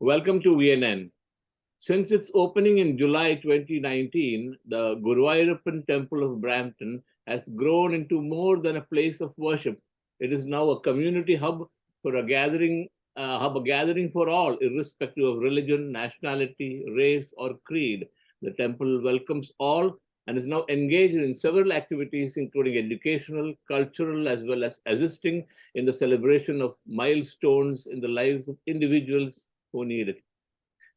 Welcome to VNN. Since its opening in July 2019, the Guruvayurappan Temple of Brampton has grown into more than a place of worship. It is now a community hub for a gathering for all, irrespective of religion, nationality, race, or creed. The temple welcomes all and is now engaged in several activities, including educational, cultural, as well as assisting in the celebration of milestones in the lives of individuals who need it.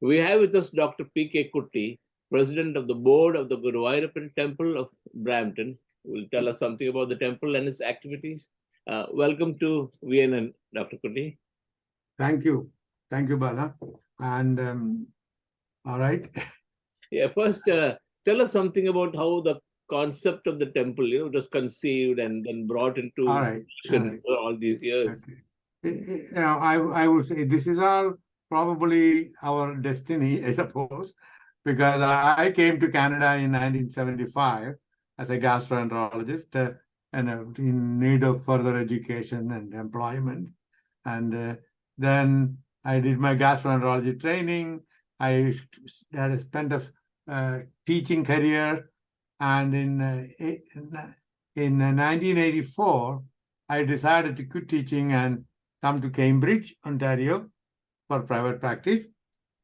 We have with us Dr. P.K. Kutty, President of the Board of the Guruvayurappan Temple of Brampton, who will tell us something about the temple and its activities. Welcome to VNN, Dr. Kutty. Thank you. Thank you, Bala. And all right. Yeah, first, tell us something about how the concept of the temple, was conceived and then brought into action for all these years. Okay. I would say this is all probably our destiny, I suppose, because I came to Canada in 1975 as a gastroenterologist and in need of further education and employment. And then I did my gastroenterology training. I had spent a teaching career, and in 1984, I decided to quit teaching and come to Cambridge, Ontario, for private practice.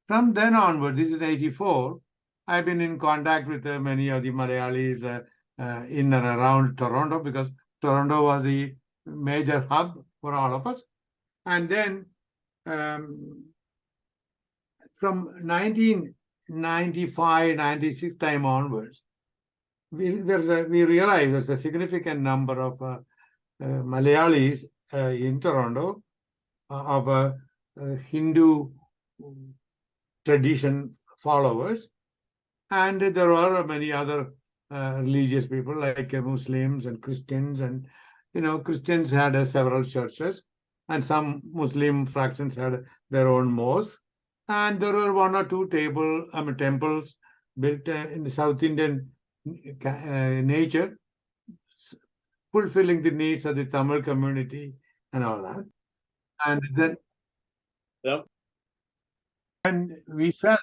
From then onward, this is 84, I've been in contact with many of the Malayalis in and around Toronto, because Toronto was the major hub for all of us. And then from 1995, 96 time onwards, we realized there's a significant number of Malayalis in Toronto of Hindu tradition followers, and there are many other religious people like Muslims and Christians, and Christians had several churches, and some Muslim fractions had their own mosques, and there were one or two temples built in the South Indian nature, fulfilling the needs of the Tamil community and all that. And then when we felt,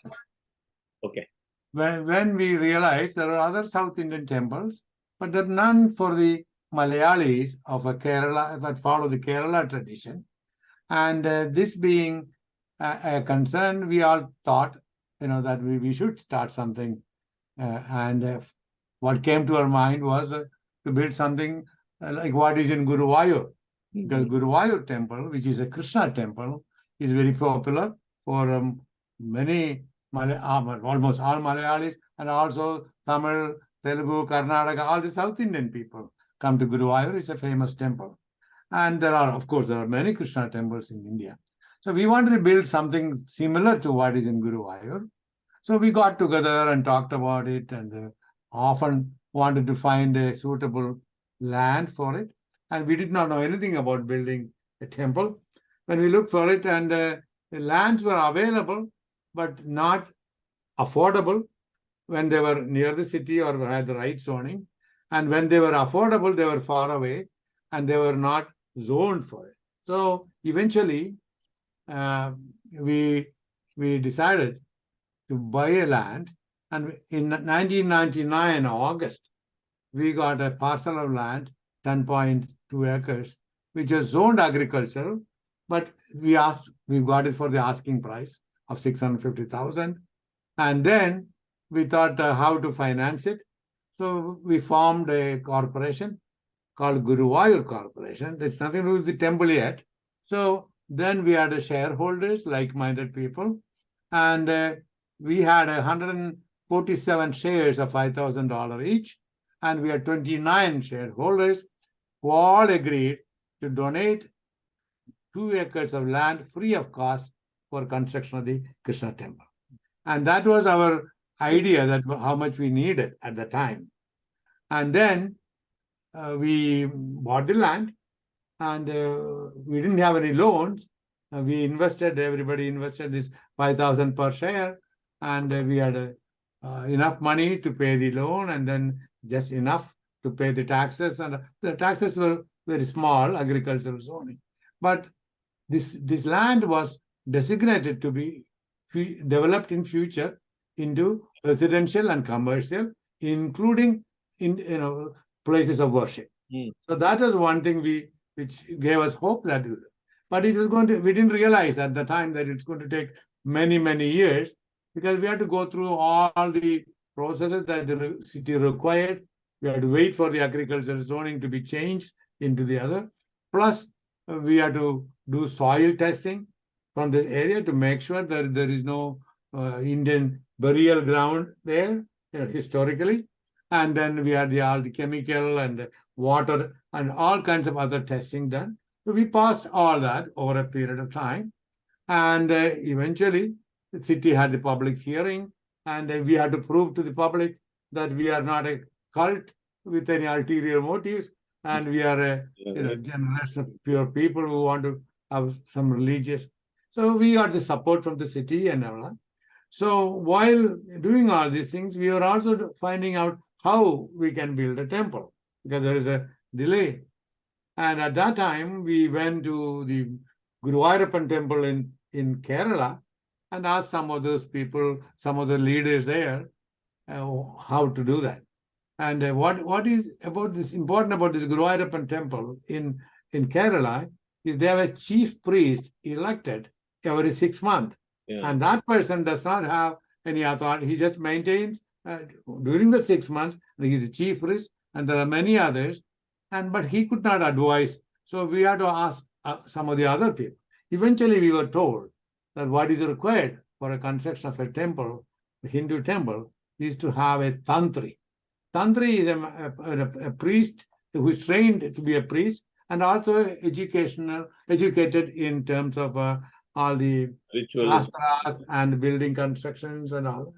when we realized there are other South Indian temples, but there are none for the Malayalis of Kerala that follow the Kerala tradition. And this being a concern, we all thought, that we should start something. And what came to our mind was to build something like what is in Guruvayur. The Guruvayur temple, which is a Krishna temple, is very popular for many, almost all Malayalis, and also Tamil, Telugu, Karnataka, all the South Indian people come to Guruvayur. It's a famous temple. And there are many Krishna temples in India. So we wanted to build something similar to what is in Guruvayur. So we got together and talked about it, and often wanted to find a suitable land for it. And we did not know anything about building a temple. When we looked for it, and the lands were available, but not affordable when they were near the city or had the right zoning. And when they were affordable, they were far away, and they were not zoned for it. So eventually, we decided to buy a land, and in 1999 August, we got a parcel of land, 10.2 acres, which was zoned agricultural, but we got it for the asking price of 650,000. And then we thought how to finance it. So we formed a corporation called Guruvayur Corporation. There's nothing to do with the temple yet. So then we had shareholders, like-minded people, and we had 147 shares of $5,000 each, and we had 29 shareholders who all agreed to donate 2 acres of land free of cost for construction of the Krishna temple. And that was our idea, that how much we needed at the time. And then we bought the land, and we didn't have any loans. Everybody invested this 5,000 per share, and we had enough money to pay the loan, and then just enough to pay the taxes. And the taxes were very small, agricultural zoning. But this land was designated to be developed in future into residential and commercial, including in places of worship. So that was one thing which gave us hope that, but it was going to. We didn't realize at the time that it's going to take many years, because we had to go through all the processes that the city required. We had to wait for the agricultural zoning to be changed into the other. Plus, we had to do soil testing from this area to make sure that there is no Indian burial ground there, historically. And then we had all the chemical and water and all kinds of other testing done. So we passed all that over a period of time. And eventually, the city had the public hearing, and we had to prove to the public that we are not a cult with any ulterior motives, and we are a generation of pure people who want to have some religious. So we got the support from the city and all that. So while doing all these things, we were also finding out how we can build a temple, because there is a delay. And at that time, we went to the Guruvayurappan Temple in Kerala and asked some of those people, some of the leaders there, how to do that. And what is about this important about this Guruvayurappan Temple in Kerala is they have a chief priest elected every 6 months. Yeah. And that person does not have any authority. He just maintains during the 6 months, he is the chief priest, and there are many others. But he could not advise. So we had to ask some of the other people. Eventually, we were told that what is required for a construction of a temple, a Hindu temple, is to have a tantri. Tantri is a priest who is trained to be a priest and also educated in terms of all the shastras and building constructions and all.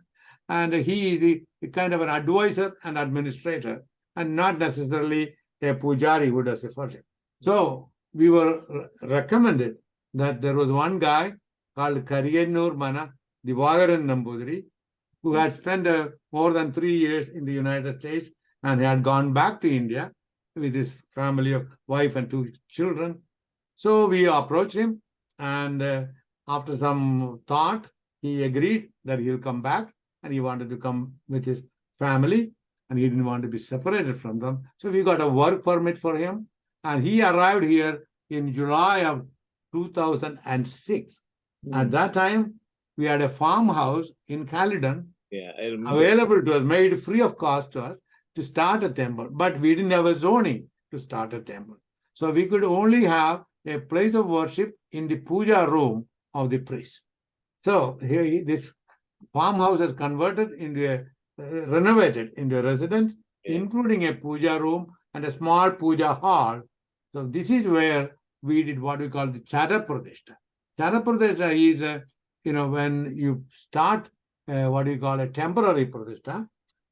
And he is the kind of an advisor and administrator, and not necessarily a pujari who does the worship. So we were recommended that there was one guy called Kariyannur Mana Divagaran Nambudiri, who had spent more than 3 years in the United States and had gone back to India with his family of wife and 2 children. So we approached him, and after some thought, he agreed that he'll come back, and he wanted to come with his family, and he didn't want to be separated from them. So we got a work permit for him, and he arrived here in July of 2006. At that time, we had a farmhouse in Caledon available to us, made free of cost to us to start a temple, but we didn't have a zoning to start a temple. So we could only have a place of worship in the puja room of the priest. So here, this farmhouse is converted into renovated into a residence, including a puja room and a small puja hall. So this is where we did what we call the Chara Pradishta. Chara Pradishta is, when you start what we call a temporary Pradishta.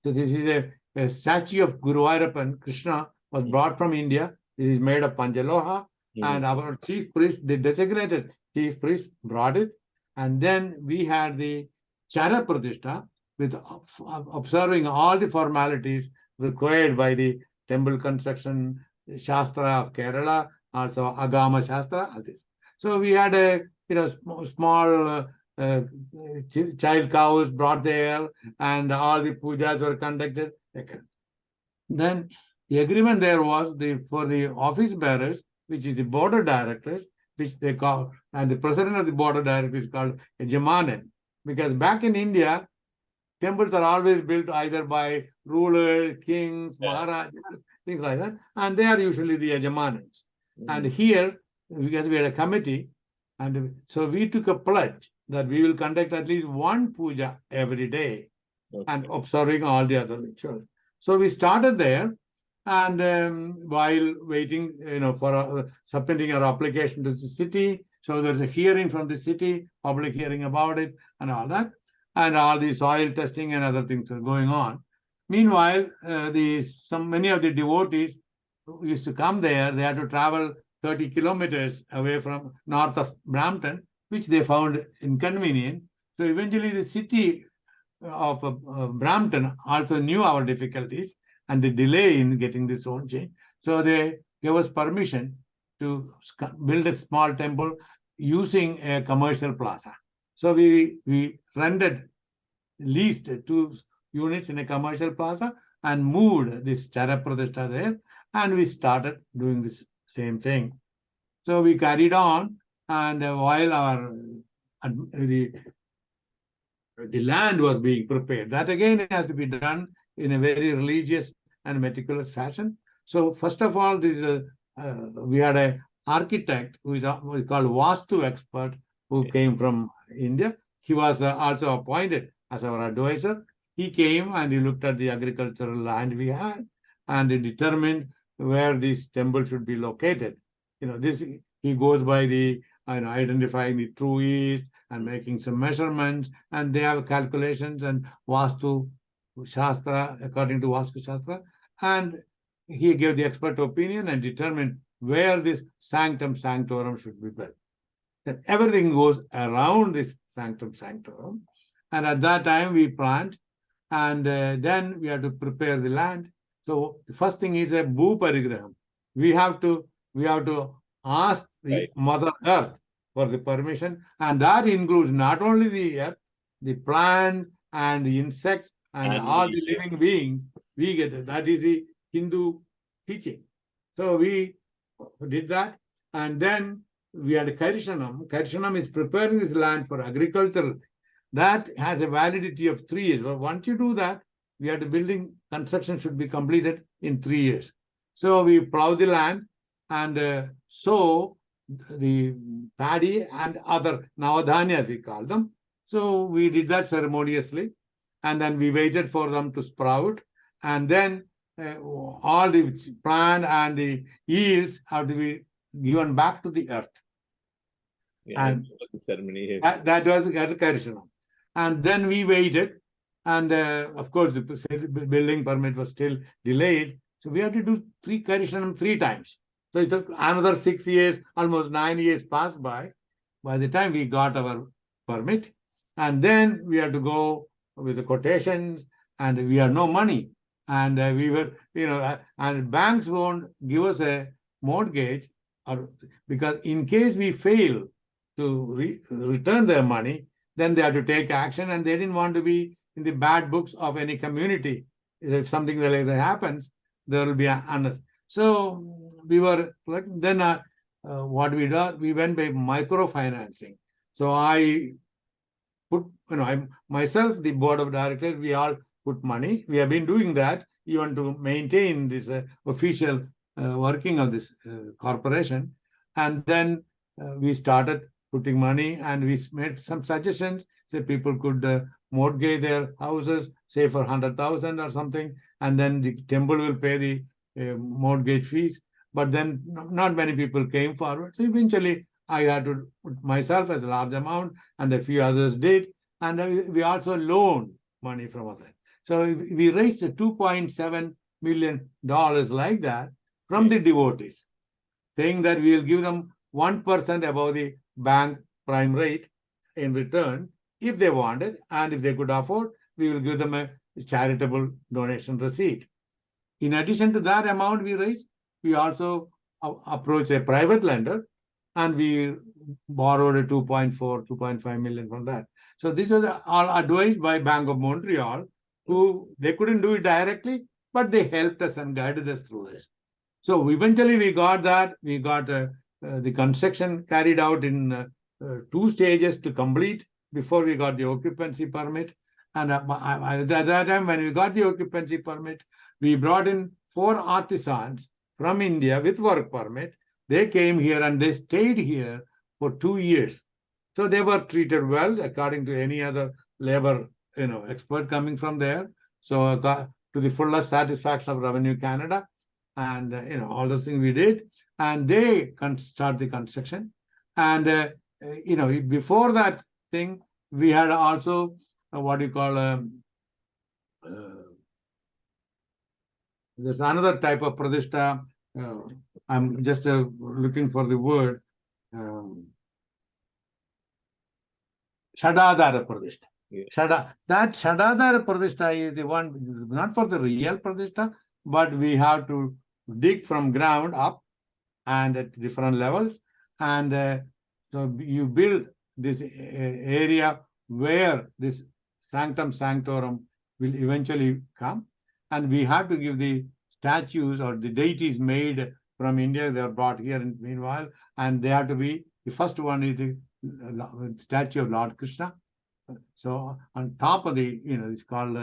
So this is a statue of Guruvayurappan Krishna was brought from India. This is made of Panjaloha, and our chief priest, the designated chief priest, brought it. And then we had the Chara Pradishta with observing all the formalities required by the temple construction Shastra of Kerala, also Agama Shastra, all this. So we had a small child cows brought there, and all the pujas were conducted. Then the agreement there was for the office bearers, which is the border directors, which they call, and the president of the border director is called a Yajamanan. Because back in India, temples are always built either by rulers, kings, maharajas, things like that, and they are usually the Yajamanans. And here, because we had a committee, and so we took a pledge that we will conduct at least one puja every day, and observing all the other rituals. So we started there, and while waiting, for submitting our application to the city, so there's a hearing from the city, public hearing about it, and all that, and all the soil testing and other things are going on. Meanwhile, many of the devotees who used to come there, they had to travel 30 kilometers away from north of Brampton, which they found inconvenient. So eventually the city of Brampton also knew our difficulties and the delay in getting this zone change. So they gave us permission to build a small temple using a commercial plaza. So we leased 2 units in a commercial plaza and moved this Chara Pradishta there, and we started doing this same thing. So we carried on, and while the land was being prepared, that again has to be done in a very religious and meticulous fashion. So first of all, we had a architect who is called Vastu expert, who came from India. He was also appointed as our advisor. He came and he looked at the agricultural land we had, and he determined where this temple should be located. He goes by the identifying the true east and making some measurements, and they have calculations and Vastu Shastra, according to Vastu Shastra, and he gave the expert opinion and determined where this Sanctum Sanctorum should be built. Then everything goes around this Sanctum Sanctorum, and at that time we plant, and then we have to prepare the land. So the first thing is a Bhu Parigraham. We have to ask the Mother Earth for the permission, and that includes not only the earth, the plant and the insects and all the living beings. We get it. That is the Hindu teaching. So we did that, and then we had Karishanam. Karishanam is preparing this land for agriculture. That has a validity of 3 years. But once you do that, we have the construction should be completed in 3 years. So we plow the land and sow the paddy and other navadhanyas, we call them. So we did that ceremoniously, and then we waited for them to sprout, and then all the plant and the yields have to be given back to the earth. Yeah, and the ceremony. That was Karishanam. And then we waited, and of course the building permit was still delayed. So we had to do Karishanam 3 times. So it took another 6 years, almost 9 years passed by the time we got our permit. And then we had to go with the quotations, and we had no money. And we were, and banks won't give us a mortgage, because in case we fail to return their money, then they have to take action, and they didn't want to be in the bad books of any community. If something like that happens, there will be honest. So we were then what we did, we went by microfinancing. So I put, myself, the board of directors, we all put money. We have been doing that even to maintain this official working of this corporation. And then we started putting money, and we made some suggestions. Say people could mortgage their houses, say for 100,000 or something, and then the temple will pay the mortgage fees. But then not many people came forward. So eventually I had to put myself as a large amount, and a few others did. And we also loaned money from others. So we raised $2.7 million like that from the devotees, saying that we will give them 1% above the bank prime rate in return if they wanted, and if they could afford, we will give them a charitable donation receipt. In addition to that amount we raised, we also approached a private lender, and we borrowed a 2.5 million from that. So this was all advised by Bank of Montreal, who they couldn't do it directly, but they helped us and guided us through this. So eventually we got that. We got the construction carried out in 2 stages to complete before we got the occupancy permit. And at that time, when we got the occupancy permit, we brought in 4 artisans from India with work permit. They came here and they stayed here for 2 years. So they were treated well according to any other labor expert coming from there. So to the fullest satisfaction of Revenue Canada, and all those things we did, and they start the construction. And before that thing, we had also what you call there's another type of pradishta. I'm just looking for the word. Shadadara pradishta. Yeah. That Shadadara pradishta is the one, not for the real pradishta, but we have to dig from ground up and at different levels. And so you build this area where this Sanctum Sanctorum will eventually come. And we have to give the statues or the deities made from India. They are brought here in meanwhile, and they have to be, the first one is the statue of Lord Krishna. So on top of the, it's called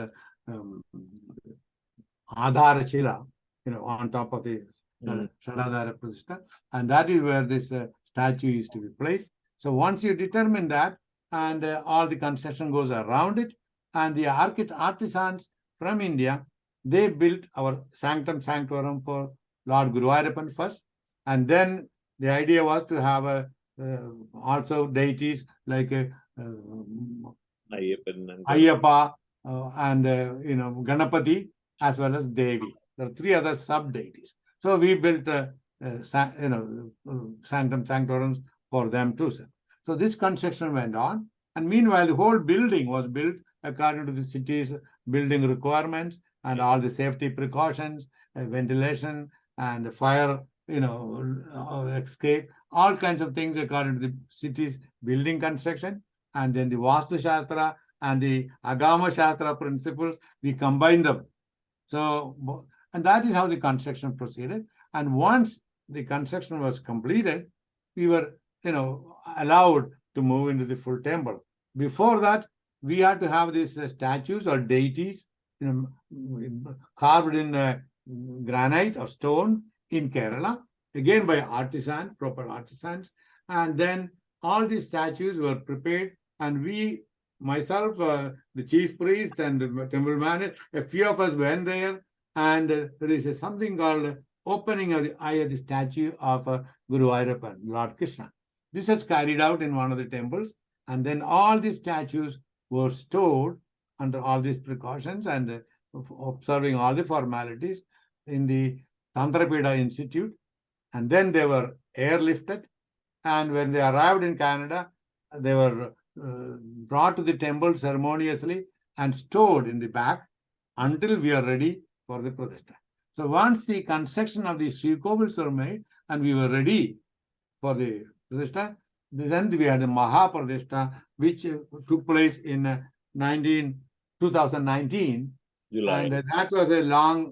Adhara Chila, on top of the Shadadhara Pratishta, and that is where this statue is to be placed. So once you determine that, and all the construction goes around it, and the artisans from India, they built our Sanctum Sanctorum for Lord Guruvayurappan first, and then the idea was to have also deities like Ayyappa and Ganapati, as well as Devi. There are three other sub-deities. So we built Sanctum Sanctorums for them too, sir. So this construction went on, and meanwhile the whole building was built according to the city's building requirements and all the safety precautions, ventilation and fire, escape, all kinds of things according to the city's building construction. And then the Vastu Shastra and the Agama Shastra principles, we combined them. So, and that is how the construction proceeded. And once the construction was completed, we were, allowed to move into the full temple. Before that, we had to have these statues or deities carved in granite or stone in Kerala, again by proper artisans. And then all these statues were prepared, and we, myself, the chief priest and the temple manager, a few of us went there, and there is something called opening of the eye of the statue of Guruvayurappan, Lord Krishna. This was carried out in one of the temples, and then all these statues were stored under all these precautions and observing all the formalities in the Tantrapida Institute, and then they were airlifted, and when they arrived in Canada, they were brought to the temple ceremoniously and stored in the back until we are ready for the Pratishta. So once the construction of the Sri Kovils were made and we were ready for the Pratishta, then we had the Maha Pratishta, which took place in 2019. July. And that was a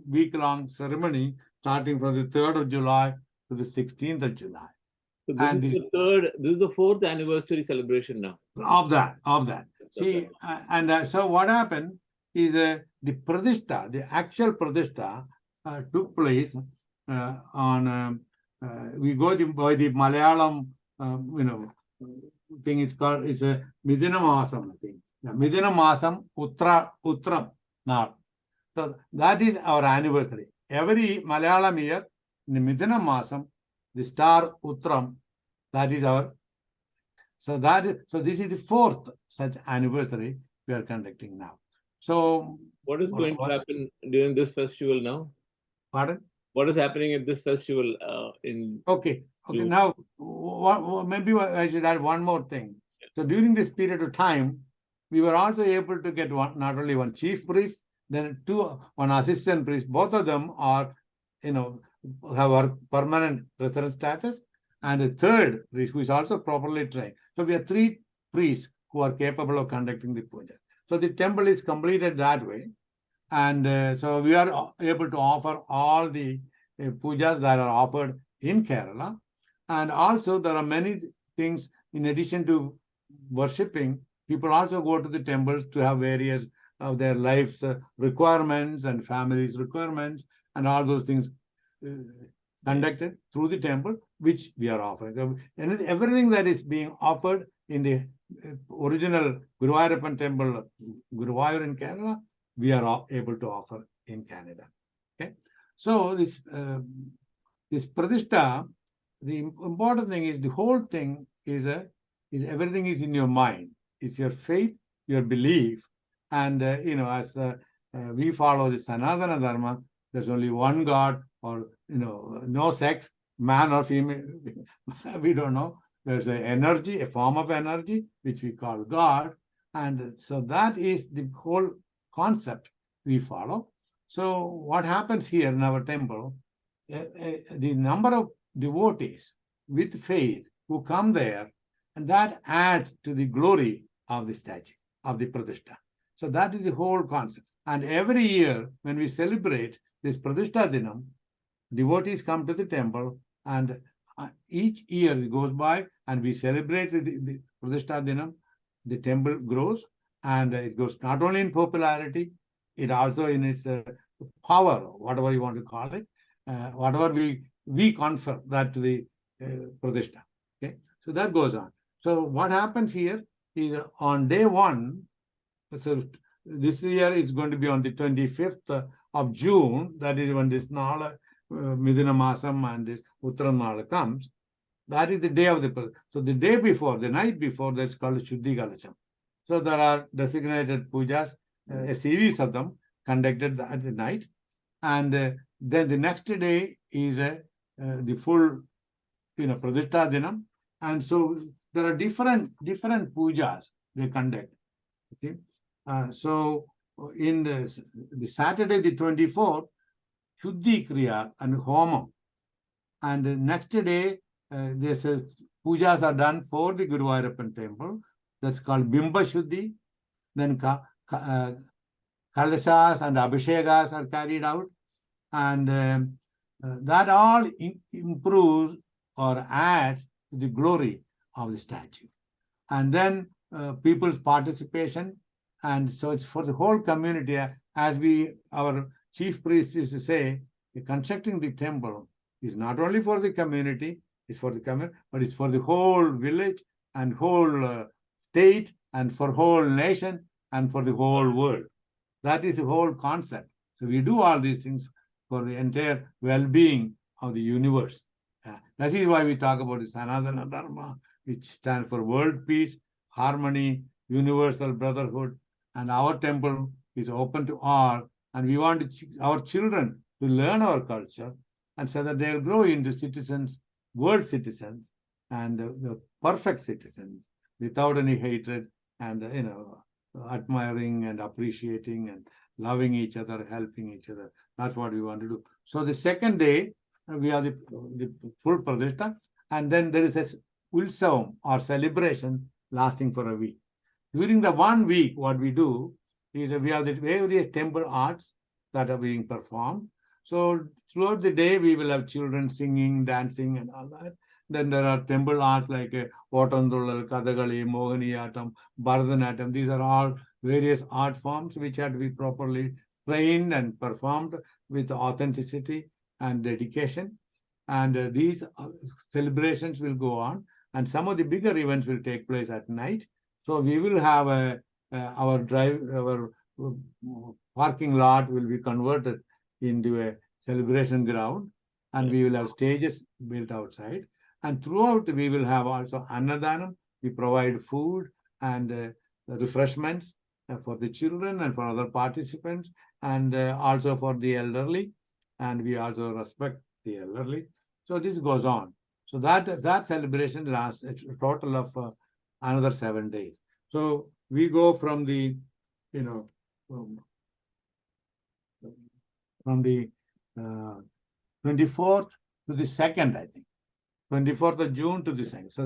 week-long ceremony starting from the 3rd of July to the 16th of July. So this is the 4th anniversary celebration now. Of that. See, so what happened is the Pratishta, the actual Pratishta took place on, we go by the Malayalam, thing it's called, it's a Midina Masam, I think. Midina Masam Utram now. So that is our anniversary. Every Malayalam year, in the Midina Masam, the star Utram, that is our. So this is the 4th such anniversary we are conducting now. So what is going to happen during this festival now? Pardon? What is happening at this festival Okay. Now, maybe I should add one more thing. So during this period of time, we were also able to get not only one chief priest, then one assistant priest. Both of them are, have a permanent resident status, and a third priest who is also properly trained. So we have 3 priests who are capable of conducting the puja. So the temple is completed that way. And so we are able to offer all the pujas that are offered in Kerala. And also there are many things in addition to worshipping. People also go to the temples to have various of their life's requirements and families' requirements and all those things conducted through the temple, which we are offering. So, everything that is being offered in the original Guruvayurappan Temple, Guruvayur in Kerala, we are able to offer in Canada. Okay, so this Pratishta, the important thing is the whole thing is everything is in your mind. It's your faith, your belief, and as we follow the Sanatana Dharma, there's only one God, or no sex, man or female. We don't know. There's an energy, a form of energy, which we call God, and so that is the whole concept we follow. So what happens here in our temple, the number of devotees with faith who come there and that adds to the glory of the statue, of the Pradishta. So that is the whole concept. And every year, when we celebrate this Pradishta Dinam, devotees come to the temple, and each year it goes by, and we celebrate the Pradishta Dinam. The temple grows, and it goes not only in popularity, it also in its power, whatever you want to call it, whatever we confer that to the Pradishta. Okay, so that goes on. So what happens here is on day one, so this year it's going to be on the 25th of June, that is when this Nala, Midhuna Masam and this Uttara Nala comes. That is the day of the, so the day before, the night before, that's called Shuddhi Kalacham. So there are designated pujas, a series of them conducted at the night. And then the next day is the full, Pradishta Dinam. And so there are different pujas they conduct. Okay? So in the Saturday, the 24th, Shuddhi Kriya and Homam. And the next day, there's pujas are done for the Guruvayurappan temple. That's called Bimba Shuddhi. Then Kalashas and Abhishekas are carried out. And that all improves or adds to the glory of the statue. And then people's participation. And so it's for the whole community, as our chief priest used to say, constructing the temple is not only for the community, it's for the community, but it's for the whole village and whole state and for whole nation and for the whole world. That is the whole concept. So we do all these things for the entire well-being of the universe. That is why we talk about the Sanatana Dharma, which stands for world peace, harmony, universal brotherhood. And our temple is open to all. And we want our children to learn our culture, and so that they'll grow into citizens, world citizens, and the perfect citizens without any hatred, and admiring and appreciating and loving each other, helping each other. That's what we want to do. So the second day, we have the full Pradishta, and then there is a Ulsavam or celebration lasting for a week. During the 1 week, what we do is we have the various temple arts that are being performed. So throughout the day, we will have children singing, dancing, and all that. Then there are temple arts like Otandulal, Kadagali, Mohiniyattam, Bharatanatyam. These are all various art forms which have to be properly trained and performed with authenticity and dedication. And these celebrations will go on. And some of the bigger events will take place at night. So we will have our parking lot will be converted into a celebration ground, and we will have stages built outside. And throughout, we will have also Annadanam. We provide food and refreshments for the children and for other participants, and also for the elderly. And we also respect the elderly. So this goes on. So that celebration lasts a total of another 7 days. So we go from the, from the 24th to the 2nd, I think. 24th of June to the 2nd. So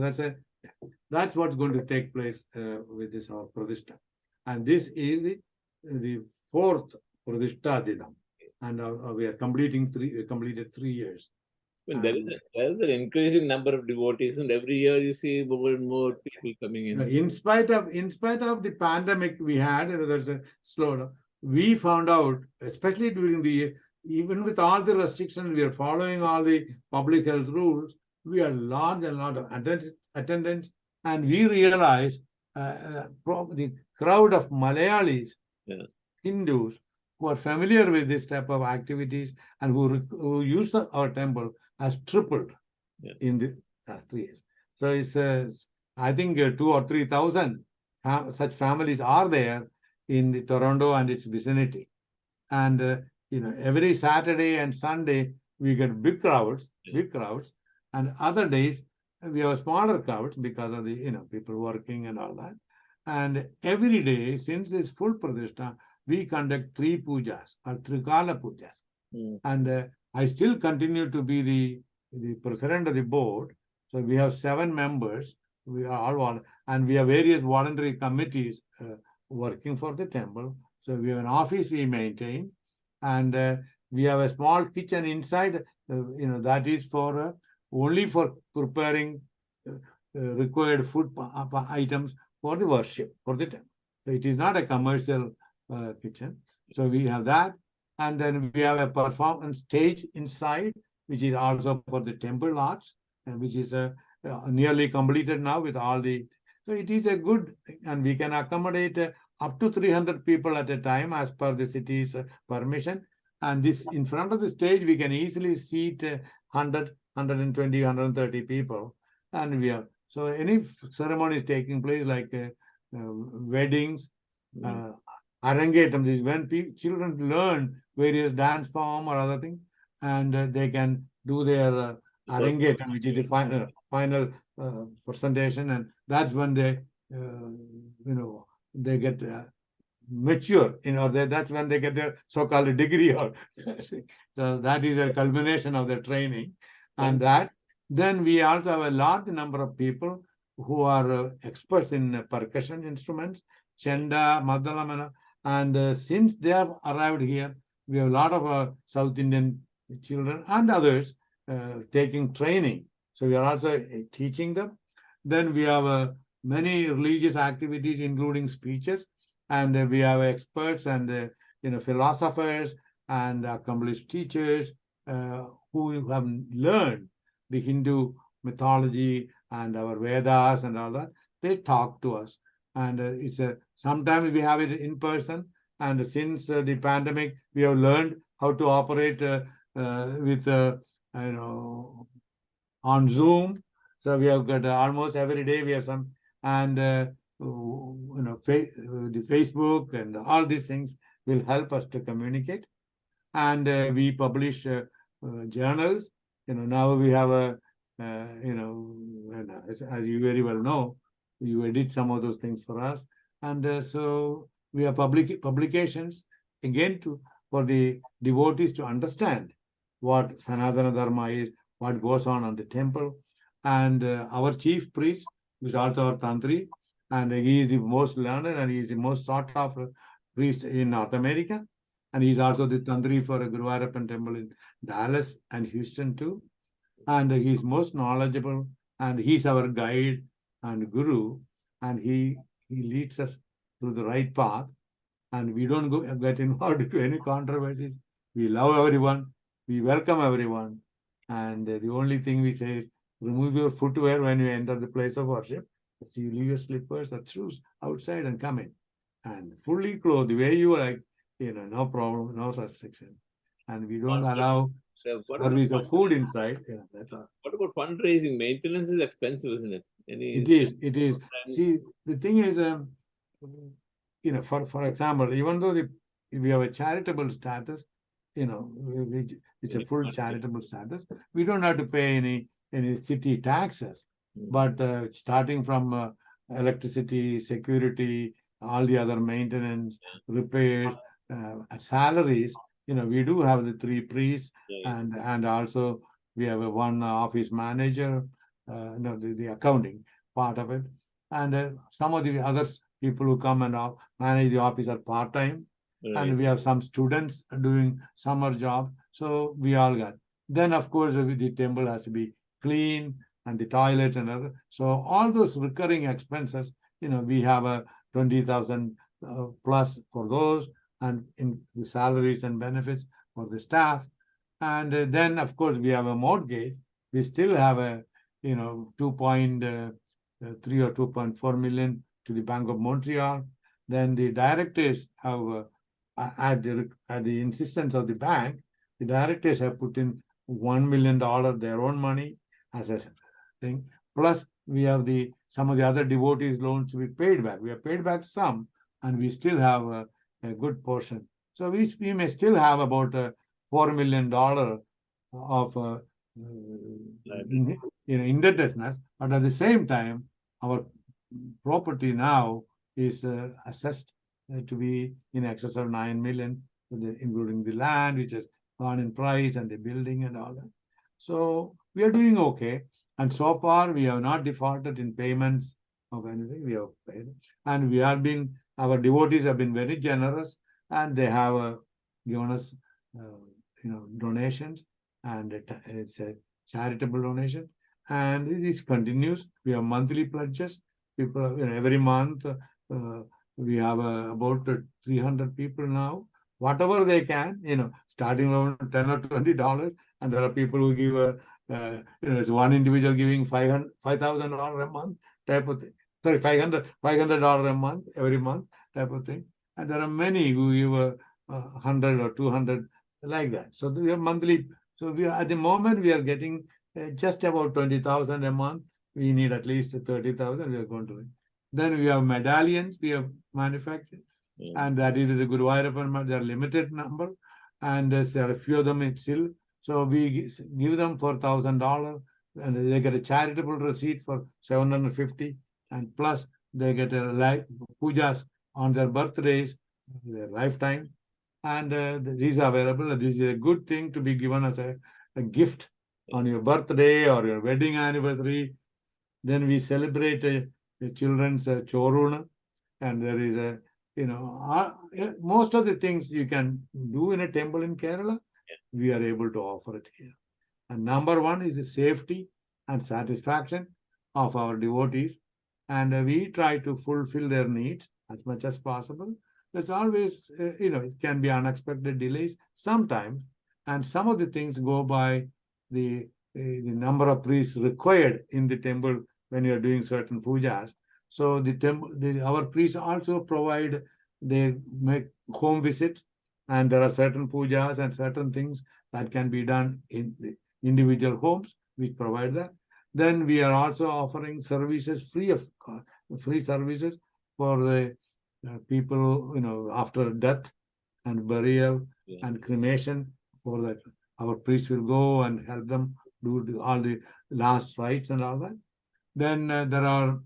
that's what's going to take place with this our Pradishta. And this is the 4th Pradishta Dinam. And we are completed 3 years. Well, there is an increasing number of devotees, and every year you see more and more people coming in. In spite of the pandemic we had, there's a slowdown. We found out, especially during the year, even with all the restrictions, we are following all the public health rules. We are large and lot of attendance, and we realize the crowd of Malayalis, Hindus, who are familiar with this type of activities and who use our temple has tripled in the last 3 years. So it's, I think 2,000 or 3,000 such families are there in the Toronto and its vicinity. And every Saturday and Sunday we get big crowds, and other days we have smaller crowds because of the people working and all that. And every day since this full Pradishta, we conduct 3 pujas or Trikala pujas. And I still continue to be the president of the board. So we have 7 members, we are all and we have various voluntary committees working for the temple. So we have an office we maintain, and we have a small kitchen inside. That is for only for preparing required food items for the worship for the temple. So it is not a commercial kitchen. So we have that, and then we have a performance stage inside, which is also for the temple arts, and which is nearly completed now with all the. So it is a good, and we can accommodate up to 300 people at a time as per the city's permission. And this in front of the stage, we can easily seat 100, 120, 130 people. And we have, so any ceremony is taking place like weddings, arangetam, this is when children learn various dance form or other things, and they can do their arangetam, which is the final presentation, and that's when they, they get mature, that's when they get their so-called degree, or so that is a culmination of their training, and that. Then we also have a large number of people who are experts in percussion instruments, chenda, madalam, and since they have arrived here, we have a lot of South Indian children and others taking training. So we are also teaching them. Then we have many religious activities, including speeches, and we have experts and philosophers and accomplished teachers who have learned the Hindu mythology and our Vedas and all that. They talk to us, and sometimes we have it in person. And since the pandemic, we have learned how to operate with on Zoom. So we have got almost every day we have some, and the Facebook and all these things will help us to communicate. And we publish journals. Now we have as you very well know, you edit some of those things for us, and so we have publications again for the devotees to understand what Sanatana Dharma is, what goes on the temple. And our chief priest, who is also our Tantri, and he is the most learned and he is the most sought after priest in North America. And he is also the Tantri for a Guruvayurappan Temple in Dallas and Houston too. And he is most knowledgeable, and he is our guide and guru, and he leads us through the right path. And we don't get involved into any controversies. We love everyone. We welcome everyone. And the only thing we say is, remove your footwear when you enter the place of worship. So you leave your slippers or shoes outside and come in. And fully clothed the way you like, no problem, no restriction. And we don't allow service of food inside. That's all. What about fundraising? Maintenance is expensive, isn't it? It is. See, the thing is, for example, even though we have a charitable status, it's a full charitable status, we don't have to pay any city taxes. But starting from electricity, security, all the other maintenance, repairs, salaries, we do have the 3 priests, and also we have one office manager, the accounting part of it, and some of the other people who come and manage the office are part-time, and we have some students doing summer job. So we all got. Then of course the temple has to be clean, and the toilets and other. So all those recurring expenses, we have a 20,000 plus for those, and in the salaries and benefits for the staff. And then of course we have a mortgage. We still have a 2.3 or 2.4 million to the Bank of Montreal. Then the directors have at the insistence of the bank, the directors have put in $1 million their own money as a thing. Plus we have some of the other devotees loans to be paid back. We have paid back some, and we still have a good portion. So we may still have about $4 million of indebtedness, but at the same time, our property now is assessed to be in excess of 9 million, including the land, which has gone in price, and the building and all that. So we are doing okay. And so far, we have not defaulted in payments of anything. We have paid. And we have been, our devotees have been very generous, and they have given us, donations, and it's a charitable donation. And this continues. We have monthly pledges. People, every month, we have about 300 people now. Whatever they can, starting around $10 or $20, and there are people who give it's one individual giving $5,000 a month type of thing. Sorry, $500 a month every month type of thing. And there are many who give 100 or 200 like that. So we have monthly. So we are, at the moment we are getting just about 20,000 a month. We need at least 30,000. We are going to. Then we have medallions we have manufactured, and that is the Guruvayurappan. They are limited number, and there are a few of them still. So we give them for $1,000, and they get a charitable receipt for $750, and plus they get a pujas on their birthdays, their lifetime, and these are available. This is a good thing to be given as a gift on your birthday or your wedding anniversary. Then we celebrate the children's choruna, and there is most of the things you can do in a temple in Kerala, we are able to offer it here. And number one is the safety and satisfaction of our devotees, and we try to fulfill their needs as much as possible. There's always, it can be unexpected delays sometimes, and some of the things go by the number of priests required in the temple when you are doing certain pujas. So our priests also provide, they make home visits, and there are certain pujas and certain things that can be done in the individual homes, which provide that. Then we are also offering services free of cost, free services for the people, after death and burial and cremation. For that, our priests will go and help them do all the last rites and all that. Then there are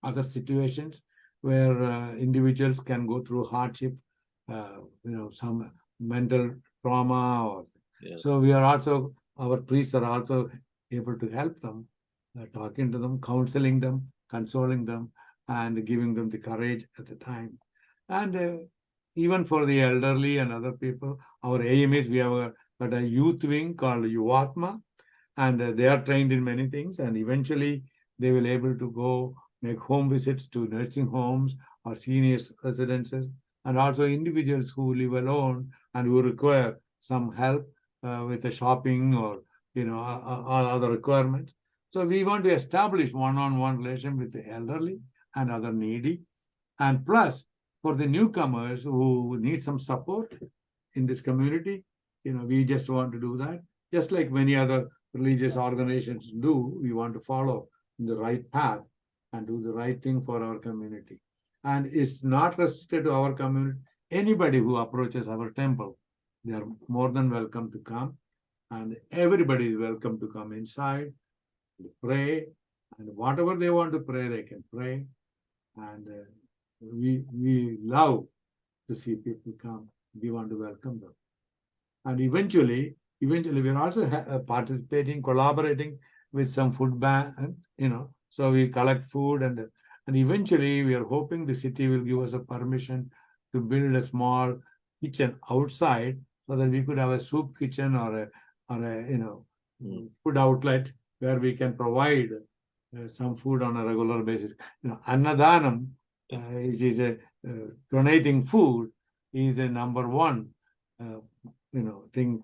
other situations where individuals can go through hardship, some mental trauma, or so we are also, our priests are also able to help them, talking to them, counseling them, consoling them, and giving them the courage at the time. And even for the elderly and other people, our aim is we have got a youth wing called Yuvatma, and they are trained in many things, and eventually they will able to go make home visits to nursing homes or seniors residences, and also individuals who live alone and who require some help with the shopping or all other requirements. So we want to establish one-on-one relation with the elderly and other needy, and plus for the newcomers who need some support in this community, we just want to do that. Just like many other religious organizations do, we want to follow the right path and do the right thing for our community. And it's not restricted to our community. Anybody who approaches our temple, they are more than welcome to come, and everybody is welcome to come inside, pray, and whatever they want to pray, they can pray. And we love to see people come. We want to welcome them. And eventually we're also participating, collaborating with some food bank, so we collect food, and eventually we are hoping the city will give us a permission to build a small kitchen outside, so that we could have a soup kitchen or a food outlet where we can provide some food on a regular basis. Annadanam, which is a donating food, is a number one thing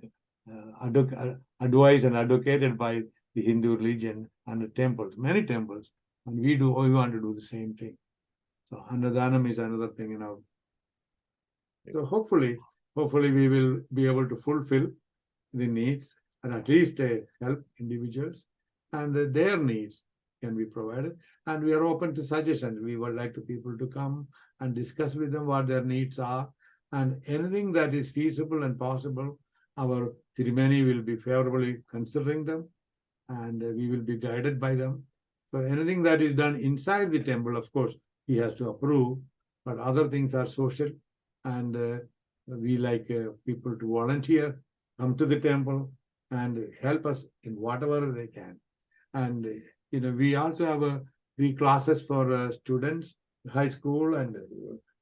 advised and advocated by the Hindu religion and the temples, many temples, and we want to do the same thing. So Annadanam is another thing. So hopefully we will be able to fulfill the needs, and at least help individuals, and their needs can be provided. And we are open to suggestions. We would like people to come and discuss with them what their needs are, and anything that is feasible and possible, our Tirumani will be favorably considering them, and we will be guided by them. So anything that is done inside the temple, of course, he has to approve, but other things are social, and we like people to volunteer, come to the temple, and help us in whatever they can. And we also have free classes for students, high school, and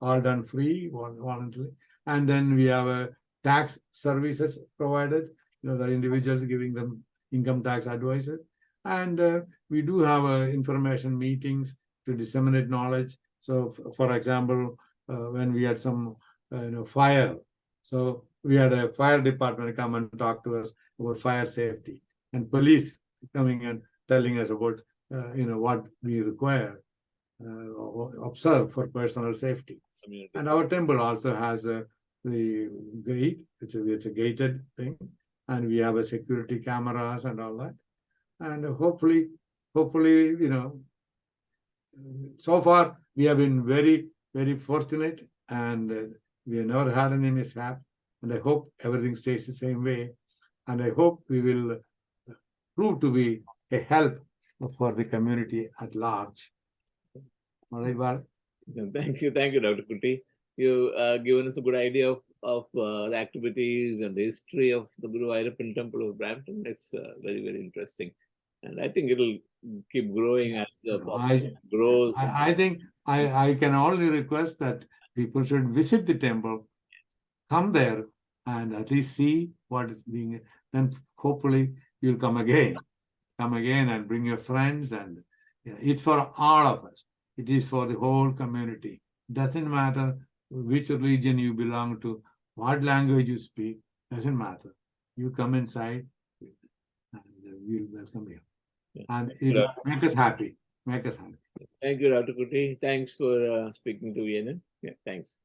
all done free, voluntarily. And then we have tax services provided. The individuals giving them income tax advisor, and we do have information meetings to disseminate knowledge. So, for example, when we had some fire, so we had a fire department come and talk to us about fire safety, and police coming and telling us about what we require, observe for personal safety. Community. And our temple also has the gate. It's a gated thing, and we have a security cameras and all that. And hopefully, so far we have been very, very fortunate, and we have never had any mishap. And I hope everything stays the same way. And I hope we will prove to be a help for the community at large. All right, Bala? Thank you, Dr. Kutty. You given us a good idea of the activities and the history of the Guruvayurappan Temple of Brampton. It's very, very interesting, and I think it'll keep growing as the population grows. I think I can only request that people should visit the temple, come there, and at least see what is being. Then hopefully you'll come again and bring your friends, and it's for all of us. It is for the whole community. Doesn't matter which religion you belong to, what language you speak, doesn't matter. You come inside, and we'll welcome you. Yeah. And it will make us happy. Make us happy. Thank you, Dr. Kutty. Thanks for speaking to Menon. Yeah, thanks.